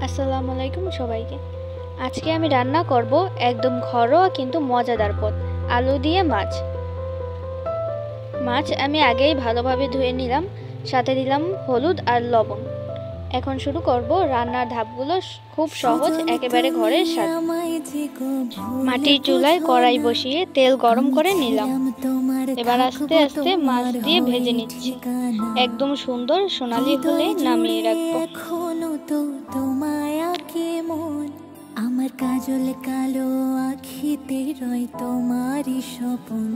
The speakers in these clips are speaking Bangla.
আসসালামু আলাইকুম সবাইকে। আজকে আমি রান্না করব একদম ঘরোয়া কিন্তু মজাদার পদ, আলু দিয়ে মাছ। মাছ আমি আগেই ভালোভাবে ধুয়ে নিলাম, সাথে দিলাম হলুদ আর লবণ। এখন শুরু করব রান্নার ধাপগুলো, খুব সহজ, একেবারে ঘরের স্বাদ। মাটির চুলায় কড়াই বসিয়ে তেল গরম করে নিলাম। এবার আস্তে আস্তে মাছ দিয়ে ভেজে নিচ্ছি। একদম সুন্দর সোনালি হলে নামিয়ে রাখবো। আমার কাজল কালো আখিতে রয় তোমারই স্বপন।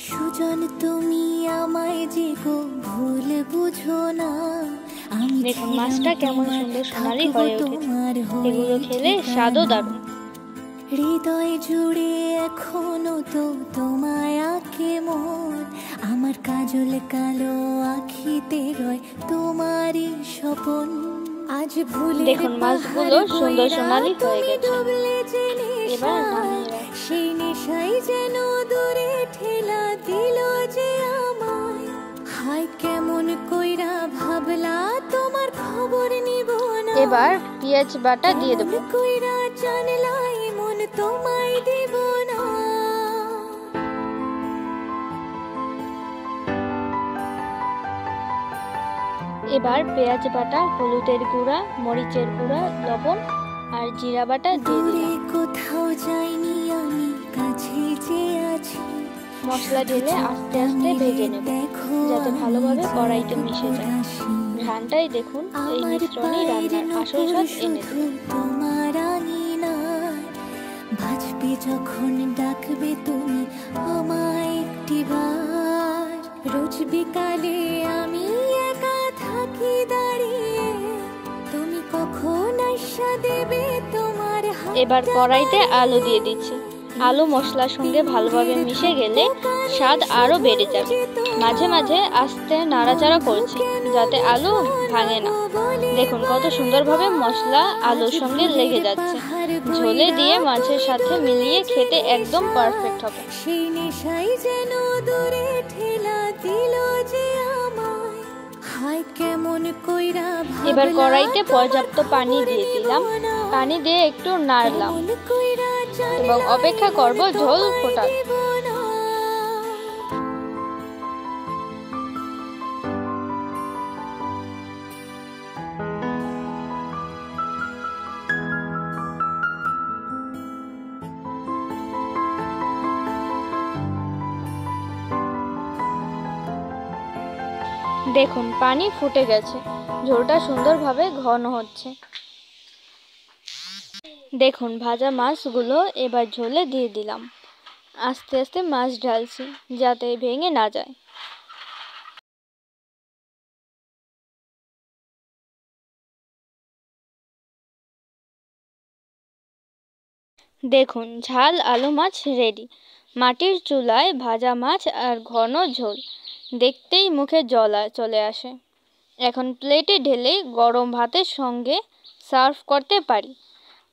সুজন তুমি আমায় যে গো ভুল বুঝো না। আমি দেখুন মাছটা কেমন সুন্দর সোনালি হয়ে উঠেছে। এগুলো খেলে স্বাদও দারুণ। হৃদয় জুড়ে এখনো তো তোমায় আঁকে মন। আমার কাজল কালো আখিতে রয় তোমারই স্বপন। আজ ভুলে দেখুন মাছগুলো সুন্দর সোনালি হয়ে গেছে। এবার সেই নেশাই যেন দূরে ঠেলা দিল যে আমায়। হায় কেমন কইরা ভাবলা তোমার খবর নিব না। এবার পেঁয়াজ বাটা দিয়ে দেব। কইরা জানলাই মন তোমায় দিব না। এবার পেঁয়াজ বাটা, হলুদের গুঁড়া, মরিচের গুঁড়া, লবণ আর জিরা বাটা দিয়ে দিলাম। কোথাও যাইনি আমি, কাছে যে আছি। মশলা ঢেলে আস্তে আস্তে ভেজে নেব, যাতে ভালোভাবে কড়াইতে মিশে যায়। ঘ্রাণটাই দেখুন, এই মিশ্রণই রান্নার আসল স্বাদ এনে দেবে। তোমার আঙিনায় বাজবে যখন ডাকবে তুমি আমায় একটিবার। রোজ বিকালে আমি একা থাকি দাঁড়িয়ে, তুমি কখন আইসা দেবে তোমার হাত। এবার কড়াইতে আলু দিয়ে দিচ্ছি। আলু মশলার সঙ্গে ভালোভাবে মিশে গেলে স্বাদ আরও বেড়ে যাবে। মাঝে মাঝে আস্তে নাড়াচাড়া করছি, যাতে আলু ভাঙে না। দেখুন কত সুন্দরভাবে মশলা আলুর সঙ্গে লেগে যাচ্ছে। ঝোলে দিয়ে মাছের সাথে মিলিয়ে খেতে একদম পারফেক্ট হবে। সেই নেশাই যেন দূরে ঠেলা দিল যে আমায়। হায় কেমন কইরা এবার কড়াইতে পর্যাপ্ত পানি দিয়ে দিলাম। পানি দিয়ে একটু নাড়লাম এবং অপেক্ষা করব ঝোল ফোটার। দেখুন পানি ফুটে গেছে, ঝোলটা সুন্দরভাবে ঘন হচ্ছে। দেখুন ভাজা মাছগুলো এবার ঝোলে দিয়ে দিলাম। আস্তে আস্তে মাছ ঢালছি, যাতে ভেঙে না যায়। দেখুন ঝাল আলু মাছ রেডি। মাটির চুলায় ভাজা মাছ আর ঘন ঝোল, দেখতেই মুখে জল চলে আসে। এখন প্লেটে ঢেলে গরম ভাতের সঙ্গে সার্ভ করতে পারি।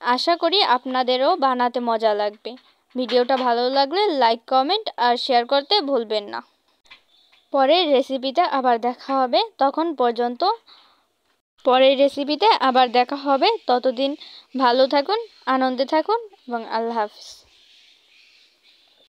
আশা করি আপনাদেরও বানাতে মজা লাগবে। ভিডিওটা ভালো লাগলে লাইক, কমেন্ট আর শেয়ার করতে ভুলবেন না। পরের রেসিপিতে আবার দেখা হবে। ততদিন ভালো থাকুন, আনন্দে থাকুন এবং আল্লাহ হাফিজ।